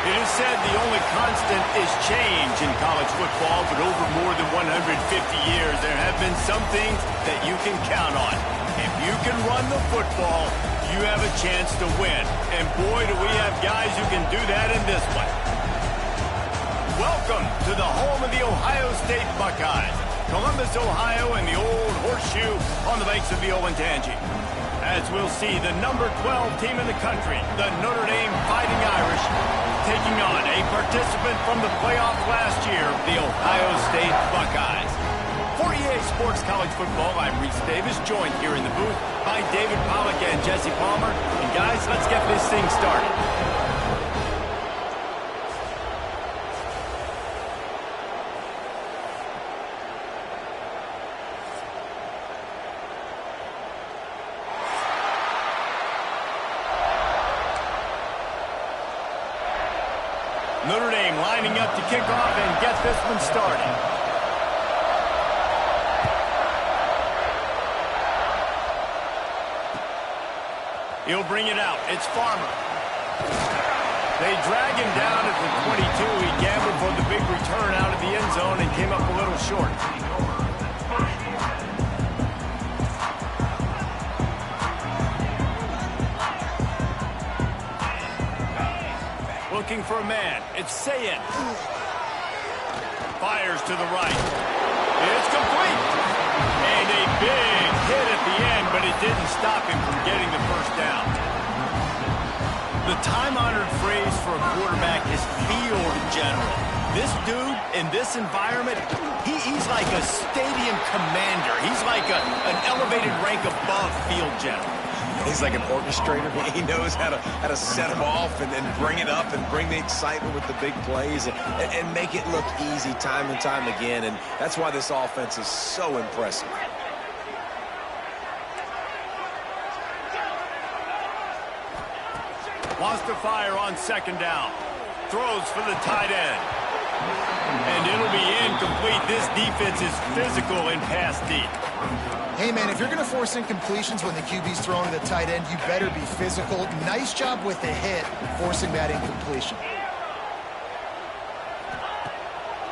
It is said the only constant is change in college football, but over more than 150 years, there have been some things that you can count on. If you can run the football, you have a chance to win. And boy, do we have guys who can do that in this one. Welcome to the home of the Ohio State Buckeyes. Columbus, Ohio, and the old horseshoe on the banks of the Olentangy. As we'll see, the number 12 team in the country, the Notre Dame Fighting Irish, taking on a participant from the playoff last year, the Ohio State Buckeyes. For EA Sports College Football, I'm Reese Davis, joined here in the booth by David Pollack and Jesse Palmer. And guys, let's get this thing started. Notre Dame lining up to kick off and get this one started. He'll bring it out. It's Farmer. They drag him down at the 22. He gambled for the big return out of the end zone and came up a little short. Looking for a man. It's Sayin. Fires to the right. It's complete. And a big hit at the end, but it didn't stop him from getting the first down. The time-honored phrase for a quarterback is field general. This dude, in this environment, he's like a stadium commander. He's like an elevated rank above field general. He's like an orchestrator. He knows how to set them off and then bring it up and bring the excitement with the big plays and make it look easy time and time again. And that's why this offense is so impressive. Wants to fire on second down. Throws for the tight end. And it'll be incomplete. This defense is physical in pass deep. Hey, man, if you're going to force incompletions when the QB's throwing to the tight end, you better be physical. Nice job with the hit, forcing that incompletion.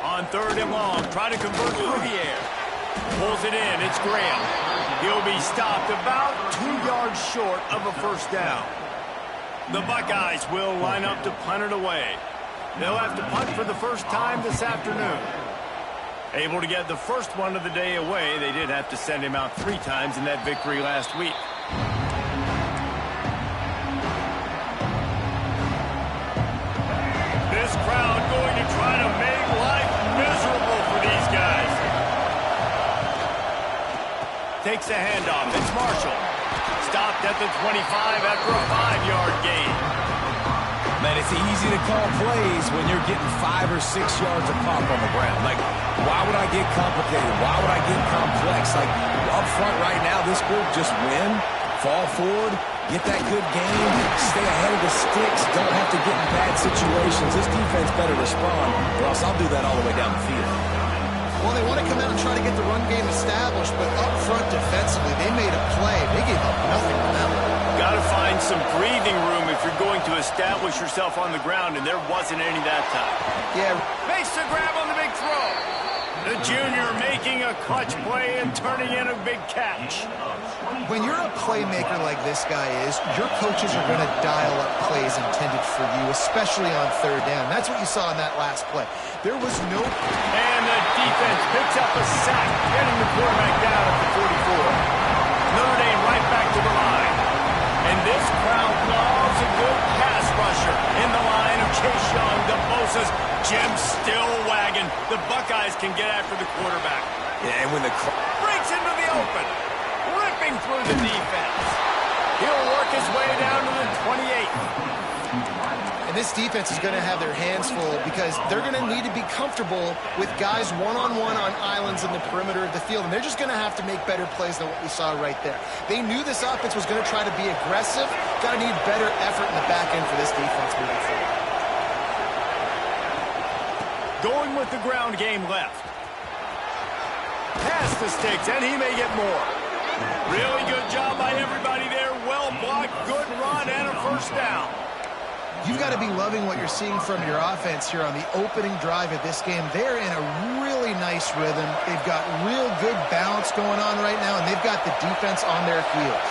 On third and long, try to convert through the air. Pulls it in. It's Graham. He'll be stopped about 2 yards short of a first down. The Buckeyes will line up to punt it away. They'll have to punt for the first time this afternoon. Able to get the first one of the day away. They did have to send him out 3 times in that victory last week. This crowd going to try to make life miserable for these guys. Takes a handoff. It's Marshall. Stopped at the 25 after a 5-yard gain. Man, it's easy to call plays when you're getting 5 or 6 yards of pop on the ground. Like, why would I get complicated? Why would I get complex? Like, up front right now, this group just win, fall forward, get that good game, stay ahead of the sticks, don't have to get in bad situations. This defense better respond, or else I'll do that all the way down the field. Well, they want to come out and try to get the run game established, but up front defensively, they made a play. They gave up nothing on that one. Got to find some breathing room if you're going to establish yourself on the ground, and there wasn't any that time. Yeah. Makes the grab on the big throw. The junior making a clutch play and turning in a big catch. When you're a playmaker like this guy is, your coaches are going to dial up plays intended for you, especially on third down. That's what you saw in that last play. There was no... And the defense picks up a sack, getting the quarterback down at the 44. Notre Dame right back to the line. And this crowd loves a good pass rusher in the line of Chase Young, the Bosa's. Jim still wagging. The Buckeyes can get after the quarterback. Yeah, and when the... Breaks into the open. Ripping through the defense. He'll work his way down to the 28. And this defense is going to have their hands full because they're going to need to be comfortable with guys one-on-one on islands in the perimeter of the field. And they're just going to have to make better plays than what we saw right there. They knew this offense was going to try to be aggressive. Got to need better effort in the back end for this defense moving forward. Going with the ground game left. Pass the sticks, and he may get more. Really good job by everybody there. Well blocked, good run, and a first down. You've got to be loving what you're seeing from your offense here on the opening drive of this game. They're in a really nice rhythm. They've got real good balance going on right now, and they've got the defense on their heels.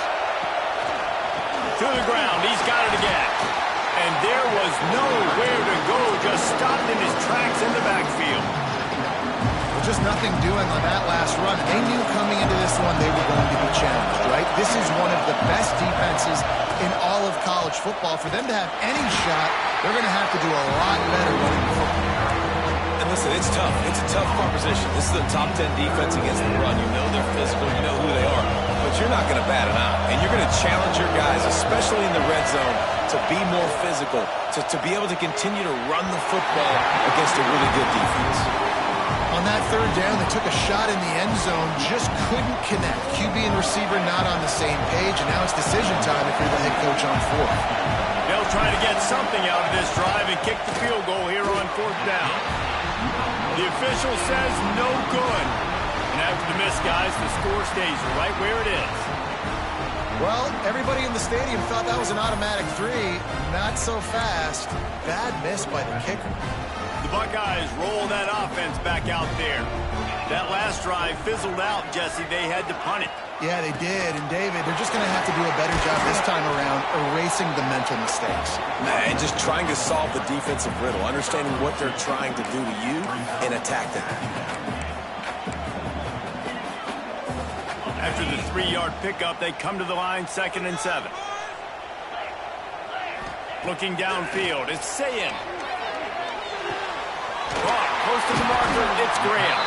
To the ground, he's got it again. And there was nowhere to go, just stopped in his tracks in the backfield. Just nothing doing on that last run. They knew coming into this one they were going to be challenged, right? This is one of the best defenses in all of college football. For them to have any shot, they're going to have to do a lot better running the football. And listen, it's tough. It's a tough proposition. This is a top 10 defense against the run. You know they're physical. You know who they are. But you're not going to bat an eye. And you're going to challenge your guys, especially in the red zone, to be more physical, to be able to continue to run the football against a really good defense. On that third down, they took a shot in the end zone, just couldn't connect. QB and receiver not on the same page, and now it's decision time if you're the head coach on fourth. They'll try to get something out of this drive and kick the field goal here on fourth down. The official says no good. And after the miss, guys, the score stays right where it is. Well, everybody in the stadium thought that was an automatic 3. Not so fast. Bad miss by the kicker. The Buckeyes roll that offense back out there. That last drive fizzled out, Jesse. They had to punt it. Yeah, they did. And, David, they're just going to have to do a better job this time around erasing the mental mistakes. And just trying to solve the defensive riddle, understanding what they're trying to do to you and attack them. After the 3-yard pickup, they come to the line, 2nd and 7. Looking downfield, it's Sayin. Close to the marker, it's Graham.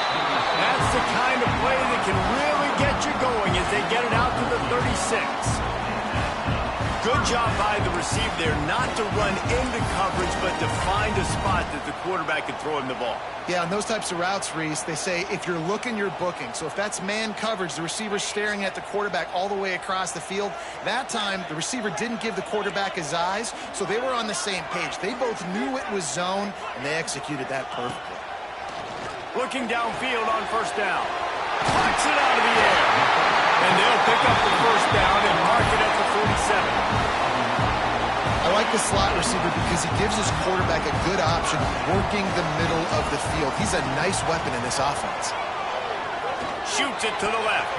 That's the kind of play that can really get you going as they get it out to the 36. Good job by the receiver there not to run into coverage, but to find a spot that the quarterback can throw him the ball. Yeah, on those types of routes, Reese, they say if you're looking, you're booking. So if that's man coverage, the receiver's staring at the quarterback all the way across the field. That time, the receiver didn't give the quarterback his eyes, so they were on the same page. They both knew it was zone, and they executed that perfectly. Looking downfield on first down. Knocks it out of the air. And they'll pick up the first down and mark it at the 47. I like the slot receiver because he gives his quarterback a good option working the middle of the field. He's a nice weapon in this offense. Shoots it to the left.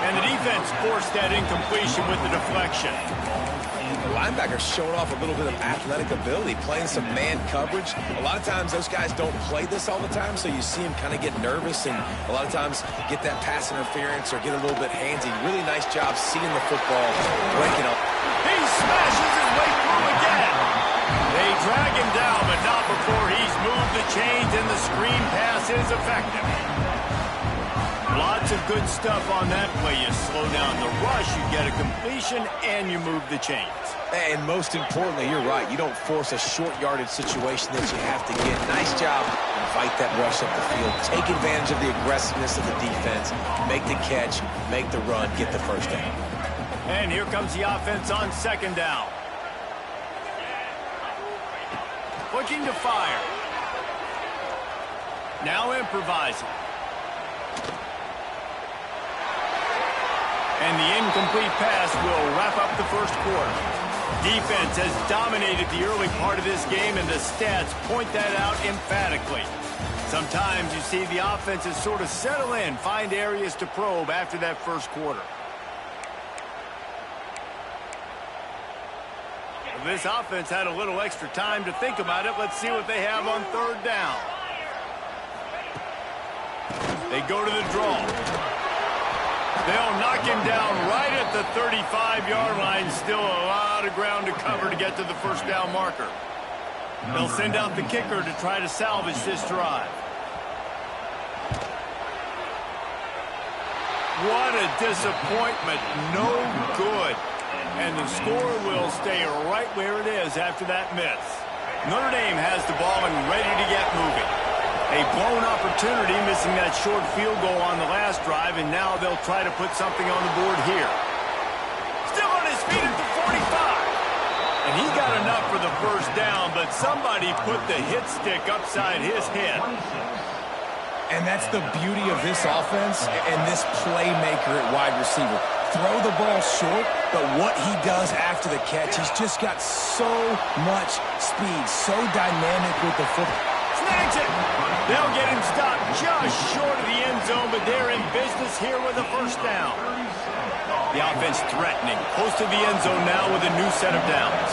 And the defense forced that incompletion with the deflection. The linebacker's showing off a little bit of athletic ability, playing some man coverage. A lot of times those guys don't play this all the time, so you see him kind of get nervous and a lot of times get that pass interference or get a little bit handsy. Really nice job seeing the football, breaking up. He smashes his way through again. They drag him down, but not before he's moved the chains and the screen pass is effective. Lots of good stuff on that play. You slow down the rush, you get a completion, and you move the chains. And most importantly, you're right. You don't force a short yardage situation that you have to get. Nice job. Invite that rush up the field. Take advantage of the aggressiveness of the defense. Make the catch, make the run, get the first down. And here comes the offense on 2nd down. Looking to fire. Now improvising. And the incomplete pass will wrap up the first quarter. Defense has dominated the early part of this game, and the stats point that out emphatically. Sometimes you see the offenses sort of settle in, find areas to probe after that first quarter. This offense had a little extra time to think about it. Let's see what they have on 3rd down. They go to the draw. They'll knock him down right at the 35-yard line. Still a lot of ground to cover to get to the first down marker. They'll send out the kicker to try to salvage this drive. What a disappointment. No good. And the score will stay right where it is after that miss. Notre Dame has the ball and ready to get moving. A blown opportunity, missing that short field goal on the last drive, and now they'll try to put something on the board here. Still on his feet at the 45. And he got enough for the first down, but somebody put the hit stick upside his head. And that's the beauty of this offense and this playmaker at wide receiver. Throw the ball short, but what he does after the catch, he's just got so much speed, so dynamic with the football. Snags it. They'll get him stopped just short of the end zone, but they're in business here with a first down. The offense threatening, close to the end zone now with a new set of downs.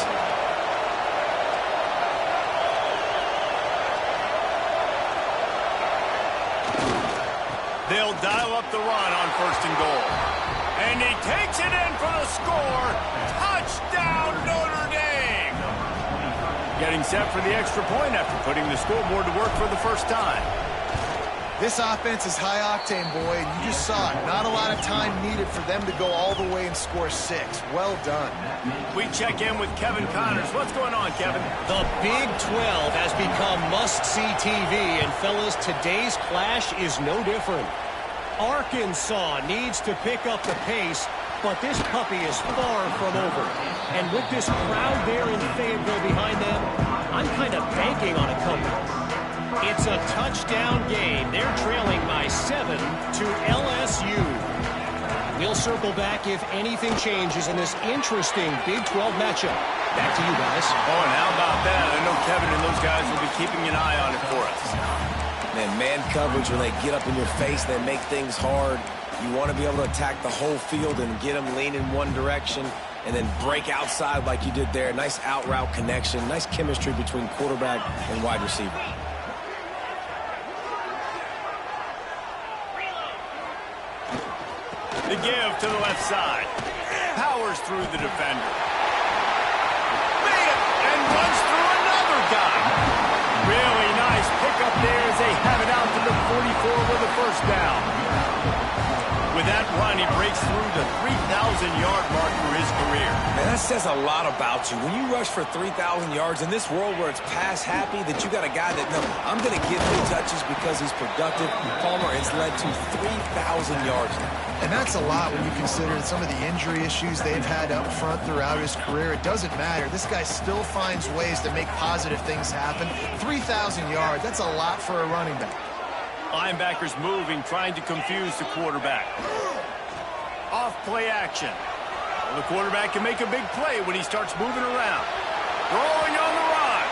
They'll dial up the run on 1st and goal. And he takes it in for the score. Touchdown, Notre Dame! Getting set for the extra point after putting the scoreboard to work for the first time. This offense is high octane, boy, and you just saw it. Not a lot of time needed for them to go all the way and score 6. Well done. We check in with Kevin Connors. What's going on, Kevin? The Big 12 has become must-see TV, and fellas, today's clash is no different. Arkansas needs to pick up the pace, but this puppy is far from over. And with this crowd there in Fayetteville behind them, I'm kind of banking on a comeback. It's a touchdown game. They're trailing by 7 to LSU. We'll circle back if anything changes in this interesting Big 12 matchup. Back to you guys. Oh, and how about that? I know Kevin and those guys will be keeping an eye on it for us. Man coverage, when they get up in your face, they make things hard. You want to be able to attack the whole field and get them lean in one direction and then break outside like you did there. Nice out-route connection, nice chemistry between quarterback and wide receiver. The give to the left side. Powers through the defender. Made it and runs through another guy. Really nice pickup there as they have it out to the 44 with a first down. With that run, he breaks through the 3,000-yard mark for his career. Man, that says a lot about you. When you rush for 3,000 yards in this world where it's pass-happy, that you got a guy that, no, I'm going to give him touches because he's productive. Palmer has led to 3,000 yards now. And that's a lot when you consider some of the injury issues they've had up front throughout his career. It doesn't matter. This guy still finds ways to make positive things happen. 3,000 yards, that's a lot for a running back. Linebackers moving, trying to confuse the quarterback. Off play action. Well, the quarterback can make a big play when he starts moving around. Throwing on the run.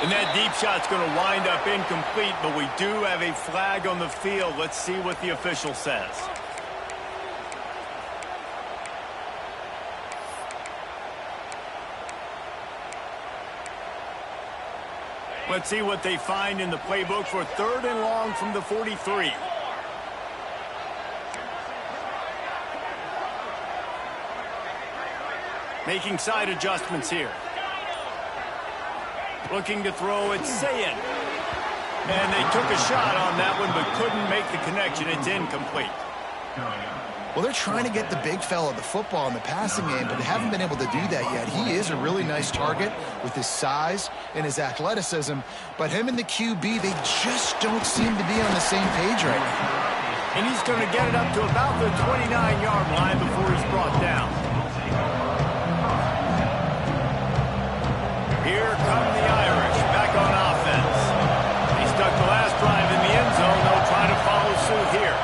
And that deep shot's going to wind up incomplete, but we do have a flag on the field. Let's see what the official says. Let's see what they find in the playbook for 3rd and long from the 43. Making side adjustments here. Looking to throw it, Sayin. And they took a shot on that one, but couldn't make the connection. It's incomplete. Well, they're trying to get the big fella the football in the passing game, but they haven't been able to do that yet. He is a really nice target with his size and his athleticism, but him and the QB, they just don't seem to be on the same page right now. And he's going to get it up to about the 29-yard line before he's brought down. Here come the Irish back on offense. They stuck the last drive in the end zone. They'll try to follow suit here.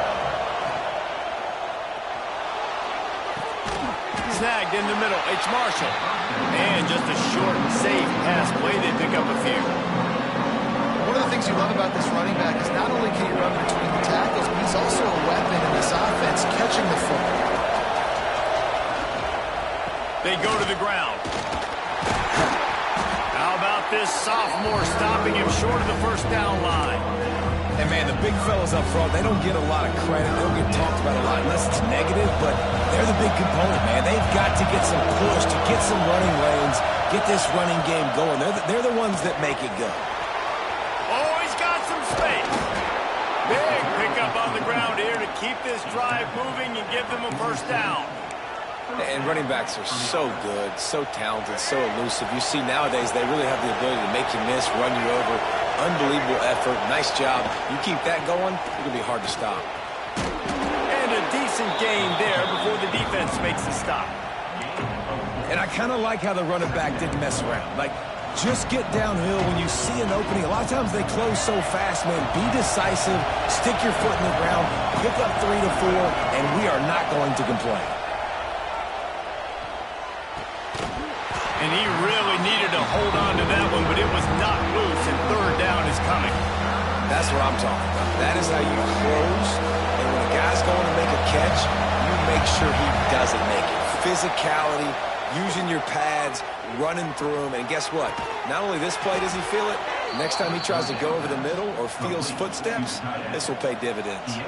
Snagged in the middle. It's Marshall. And just a short, safe pass play. They pick up a few. One of the things you love about this running back is not only can he run between the tackles, but he's also a weapon in this offense catching the football. They go to the ground. How about this sophomore stopping him short of the first down line? And, man, the big fellas up front, they don't get a lot of credit. They don't get talked about a lot unless it's negative, but they're the big component, man. They've got to get some push, to get some running lanes, get this running game going. They're the ones that make it go. Oh, he's got some space. Big pickup on the ground here to keep this drive moving and give them a first down. And running backs are so good, so talented, so elusive. You see nowadays they really have the ability to make you miss, run you over. Unbelievable effort. Nice job. You keep that going, it's going to be hard to stop. And a decent gain there before the defense makes the stop. And I kind of like how the running back didn't mess around. Like, just get downhill when you see an opening. A lot of times they close so fast, man. Be decisive, stick your foot in the ground, pick up 3 to 4, and we are not going to complain. And he really needed to hold on to that one, but it was not loose, and third down is coming. That's what I'm talking about. That is how you close. And when a guy's going to make a catch, you make sure he doesn't make it. Physicality, using your pads, running through them. And guess what? Not only this play does he feel it, next time he tries to go over the middle or feels footsteps, this will pay dividends.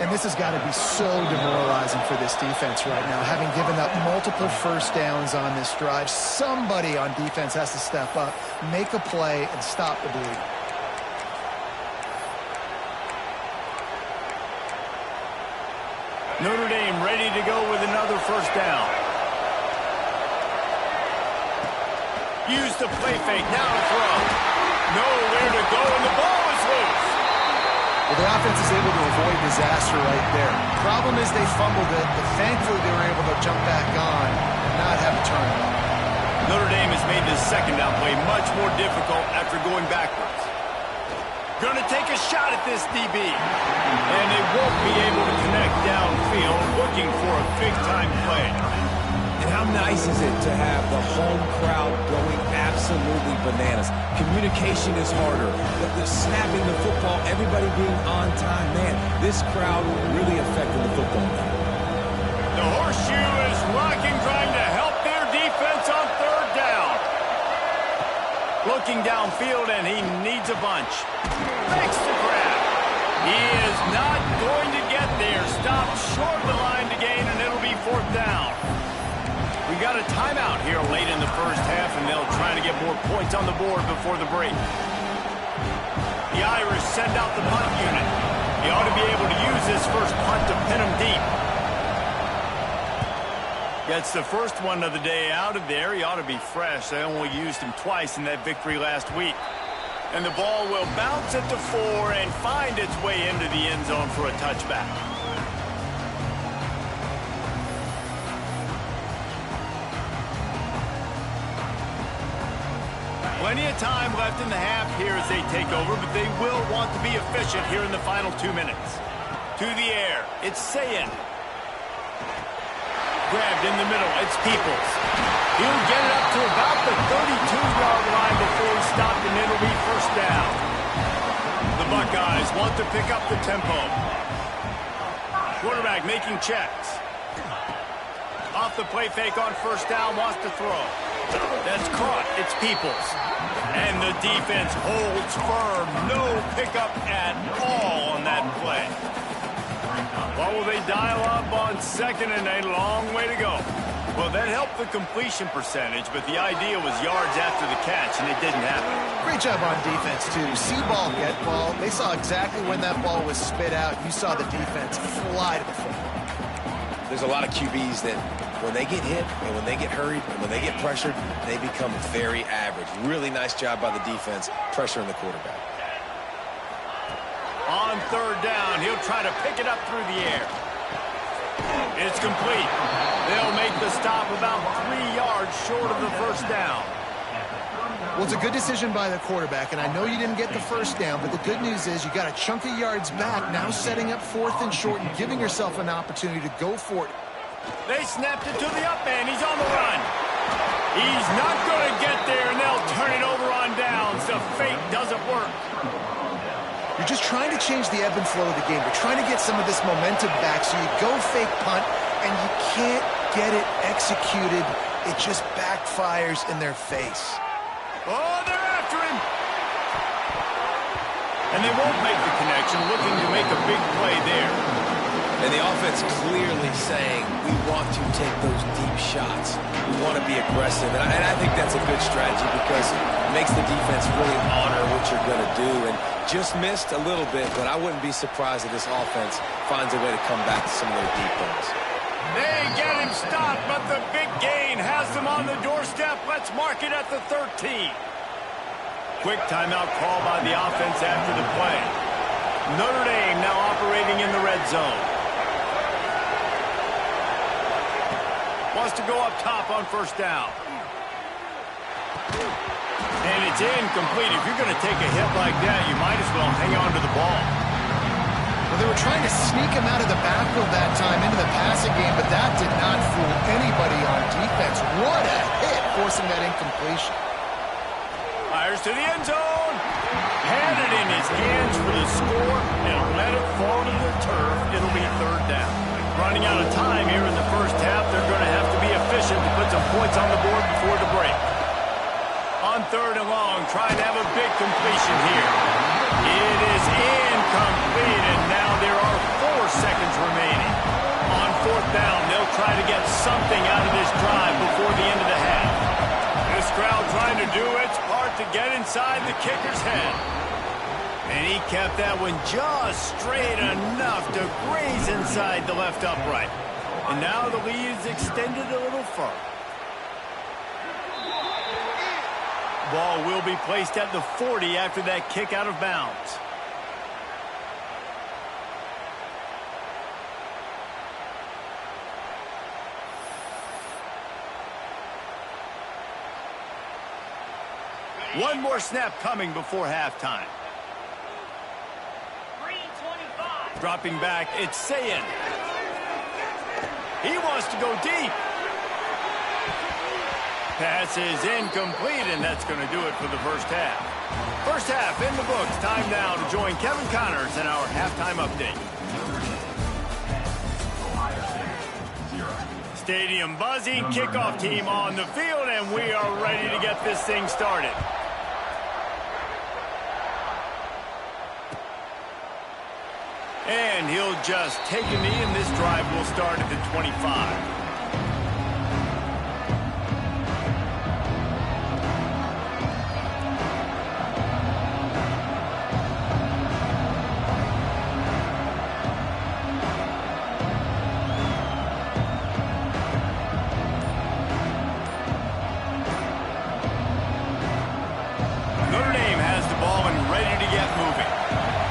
And this has got to be so demoralizing for this defense right now, having given up multiple first downs on this drive. Somebody on defense has to step up, make a play, and stop the bleed. Notre Dame ready to go with another first down. Use the play fake, now to throw. Nowhere to go, and the ball is loose. Well, the offense is able to avoid disaster right there. Problem is they fumbled it, but thankfully they were able to jump back on and not have a turnover. Notre Dame has made this second down play much more difficult after going backwards. Going to take a shot at this DB. And they won't be able to connect downfield, looking for a big-time play. And how nice is it to have the home crowd going absolutely bananas? Communication is harder. The snapping the football, everybody being on time. Man, this crowd really affecting the football game. The horseshoe is rocking, trying to help their defense on third down. Looking downfield, and he needs a bunch. Makes the grab. He is not going to get there. Stopped short of the line to gain, and it'll be fourth down. We got a timeout here late in the first half, and they'll try to get more points on the board before the break. The Irish send out the punt unit. He ought to be able to use this first punt to pin him deep. Gets the first one of the day out of there. He ought to be fresh. They only used him twice in that victory last week. And the ball will bounce at the 4 and find its way into the end zone for a touchback. Plenty of time left in the half here as they take over, but they will want to be efficient here in the final 2 minutes. To the air, it's Sayin. Grabbed in the middle, it's Peoples. He'll get it up to about the 32-yard line before he's stopped, and it'll be first down. The Buckeyes want to pick up the tempo. Quarterback making checks. Off the play fake on first down, wants to throw. That's caught, it's Peoples. And the defense holds firm. No pickup at all on that play. What will they dial up on second and a long way to go? Well, that helped the completion percentage, but the idea was yards after the catch, and it didn't happen. Great job on defense, too. See ball, get ball. They saw exactly when that ball was spit out. You saw the defense fly to the football. There's a lot of QBs that when they get hit and when they get hurried and when they get pressured, they become very average. Really nice job by the defense pressuring the quarterback. On third down, he'll try to pick it up through the air. It's complete. They'll make the stop about 3 yards short of the first down. Well, it's a good decision by the quarterback, and I know you didn't get the first down, but the good news is you got a chunk of yards back, now setting up fourth and short and giving yourself an opportunity to go for it. They snapped it to the up man. He's on the run. He's not going to get there, and they'll turn it over on downs. The fake doesn't work. You're just trying to change the ebb and flow of the game. You're trying to get some of this momentum back, so you go fake punt, and you can't get it executed. It just backfires in their face. Oh, they're after him. And they won't make the connection, looking to make a big play there. And the offense clearly saying, we want to take those deep shots. We want to be aggressive. And I think that's a good strategy because it makes the defense really honor what you're going to do. And just missed a little bit, but I wouldn't be surprised if this offense finds a way to come back to some of their deep balls. They get him stopped, but the big gain has them on the doorstep. Let's mark it at the 13. Quick timeout call by the offense after the play. Notre Dame now operating in the red zone. Wants to go up top on first down. And it's incomplete. If you're going to take a hit like that, you might as well hang on to the ball. Well, they were trying to sneak him out of the backfield that time into the passing game, but that did not fool anybody on defense. What a hit, forcing that incompletion. Fires to the end zone. Had it in his hands for the score and let it fall to the turf. It'll be third down. Running out of time here in the first half. They're going to have to be efficient to put some points on the board before the break. On third and long, trying to have a big completion here. It is incomplete, and now there are 4 seconds remaining. On fourth down, they'll try to get something out of this drive before the end of the half. This crowd trying to do its part to get inside the kicker's head. And he kept that one just straight enough to graze inside the left upright. And now the lead is extended a little further. Ball will be placed at the 40 after that kick out of bounds. One more snap coming before halftime. Dropping back, it's Sayin. He wants to go deep. Pass is incomplete, and that's going to do it for the first half. First half in the books. Time now to join Kevin Connors in our halftime update. Stadium buzzing, kickoff team on the field, and we are ready to get this thing started. And he'll just take a knee, and this drive will start at the 25.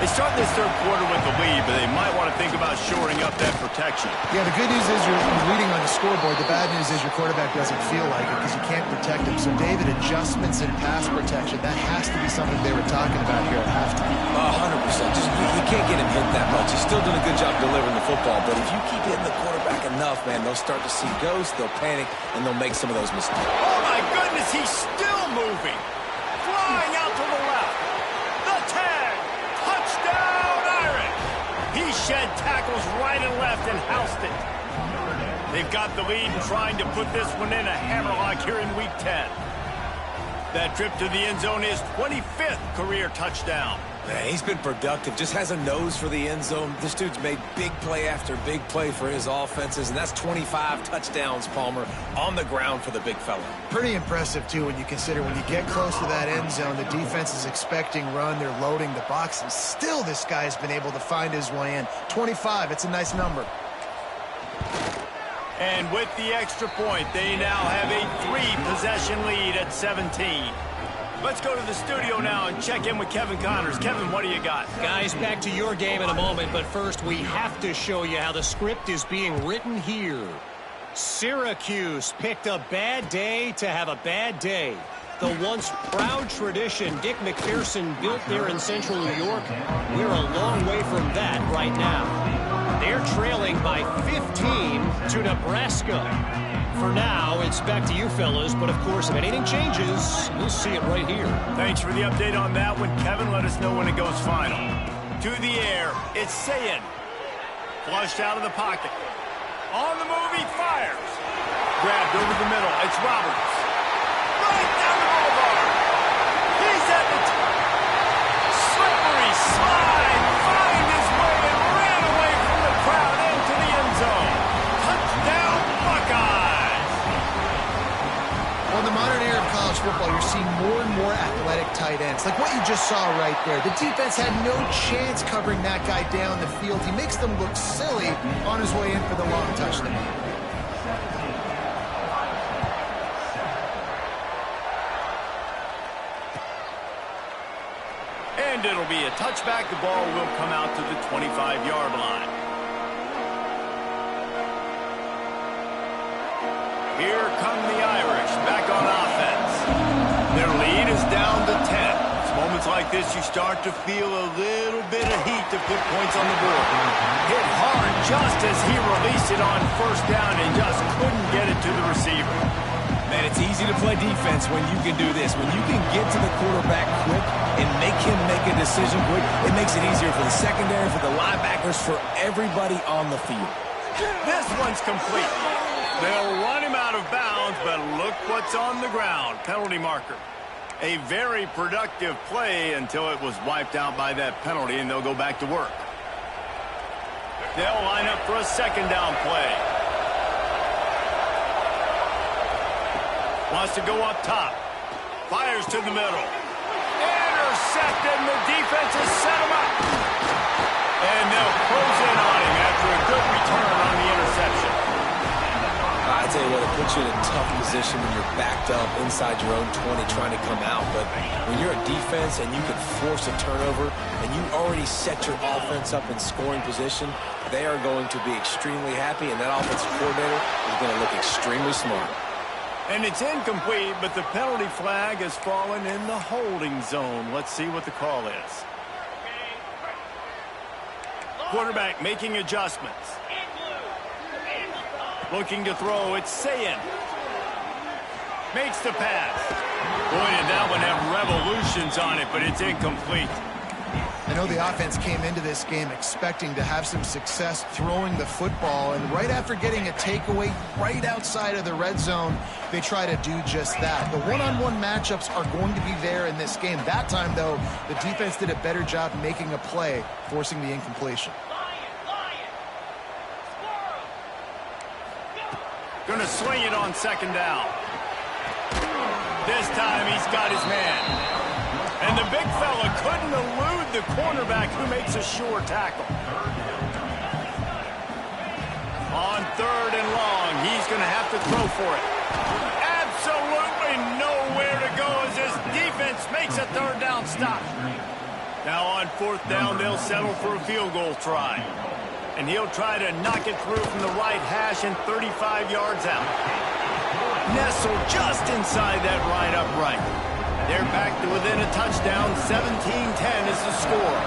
Start this third quarter with the lead, but they might want to think about shoring up that protection. Yeah, the good news is you're reading on the scoreboard. The bad news is your quarterback doesn't feel like it because you can't protect him. So, David, adjustments in pass protection, that has to be something they were talking about here at halftime. 100%. Just, you can't get him hit that much. He's still doing a good job delivering the football, but if you keep hitting the quarterback enough, man, they'll start to see ghosts, they'll panic, and they'll make some of those mistakes. Oh, my goodness, he's still moving. Flying out to the left. The tag. Touchdown, Irish! He shed tackles right and left and housed it. They've got the lead and trying to put this one in a hammerlock here in Week 10. That trip to the end zone is 25th career touchdown. Man, he's been productive, just has a nose for the end zone. This dude's made big play after big play for his offenses, and that's 25 touchdowns, Palmer, on the ground for the big fella. Pretty impressive, too, when you consider when you get close to that end zone, the defense is expecting run, they're loading the box, and still this guy's been able to find his way in. 25, it's a nice number. And with the extra point, they now have a 3-possession lead at 17. Let's go to the studio now and check in with Kevin Connors. Kevin, what do you got? Guys, back to your game in a moment, but first we have to show you how the script is being written here. Syracuse picked a bad day to have a bad day. The once proud tradition Dick McPherson built there in central New York, we're a long way from that right now. They're trailing by 15 to Nebraska. For now, it's back to you fellas, but of course, if anything changes, you'll see it right here. Thanks for the update on that one, Kevin. Let us know when it goes final. To the air, it's Sayin. Flushed out of the pocket. On the move, he fires. Grabbed over the middle, it's Roberts. Right down the boulevard. He's at the top. Slippery slide. Find his way and ran away from the crowd into the end zone. Touchdown, Buckeyes. Well, in the modern era of college football, you're seeing more and more athletic tight ends. Like what you just saw right there. The defense had no chance covering that guy down the field. He makes them look silly on his way in for the long touchdown. And it'll be a touchback. The ball will come out to the 25-yard line. Here come the Irish back on offense. Their lead is down to 10. It's moments like this you start to feel a little bit of heat to put points on the board. Hit hard just as he released it on first down and just couldn't get it to the receiver. Man, it's easy easy to play defense when you can do this. When you can get to the quarterback quick and make him make a decision quick, it makes it easier for the secondary, for the linebackers, for everybody on the field. This one's complete. They'll run him out of bounds, but look what's on the ground. Penalty marker. A very productive play until it was wiped out by that penalty, and they'll go back to work. They'll line up for a second down play. Wants to go up top. Fires to the middle. Intercepted, and the defense has set him up. And they'll close in on him after a good return on the interception. I tell you what, it puts you in a tough position when you're backed up inside your own 20 trying to come out. But when you're a defense and you can force a turnover and you already set your offense up in scoring position, they are going to be extremely happy, and that offensive coordinator is going to look extremely smart. And it's incomplete, but the penalty flag has fallen in the holding zone. Let's see what the call is. Quarterback making adjustments. Looking to throw, it's Sayin. Makes the pass. Boy, did that one have revolutions on it, but it's incomplete. I know the offense came into this game expecting to have some success throwing the football, and right after getting a takeaway right outside of the red zone, they try to do just that. The one-on-one matchups are going to be there in this game. That time, though, the defense did a better job making a play, forcing the incompletion. Going to swing it on second down. This time he's got his man. And the big fella couldn't elude the cornerback who makes a sure tackle. On third and long, he's going to have to throw for it. Absolutely nowhere to go as his defense makes a third down stop. Now on fourth down, they'll settle for a field goal try. And he'll try to knock it through from the right hash and 35 yards out. Nestled just inside that right upright. They're back to within a touchdown. 17-10 is the score.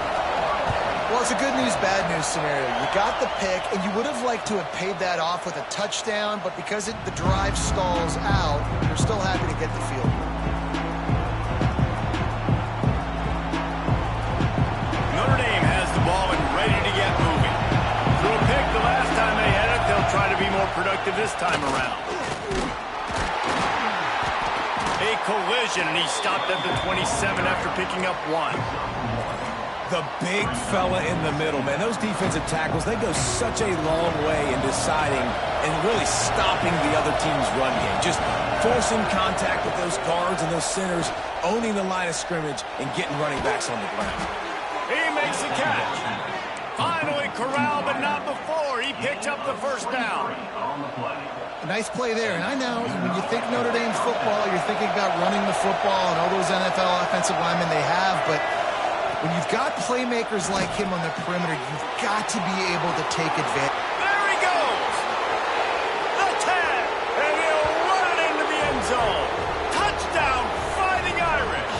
Well, it's a good news, bad news scenario. You got the pick, and you would have liked to have paid that off with a touchdown, but because the drive stalls out, you're still happy to get the field goal. Notre Dame has the ball and ready to get moving. Threw a pick the last time they had it. They'll try to be more productive this time around. A collision, and he stopped at the 27 after picking up one. The big fella in the middle, man. Those defensive tackles, they go such a long way in deciding and really stopping the other team's run game. Just forcing contact with those guards and those centers, owning the line of scrimmage, and getting running backs on the ground. He makes the catch. Finally corralled, but not before. He picked up the first down. A nice play there. And I know when you think Notre Dame football, you're thinking about running the football and all those NFL offensive linemen they have. But when you've got playmakers like him on the perimeter, you've got to be able to take advantage. There he goes. The tag. And he'll run it into the end zone. Touchdown, Fighting Irish.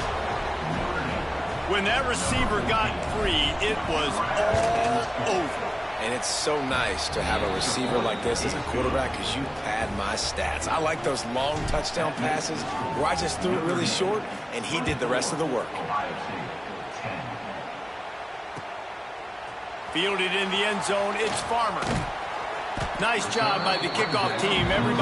When that receiver got free, it was all over. And it's so nice to have a receiver like this as a quarterback because you pad my stats. I like those long touchdown passes where I just threw it really short and he did the rest of the work. Fielded in the end zone, it's Farmer. Nice job by the kickoff team. Everybody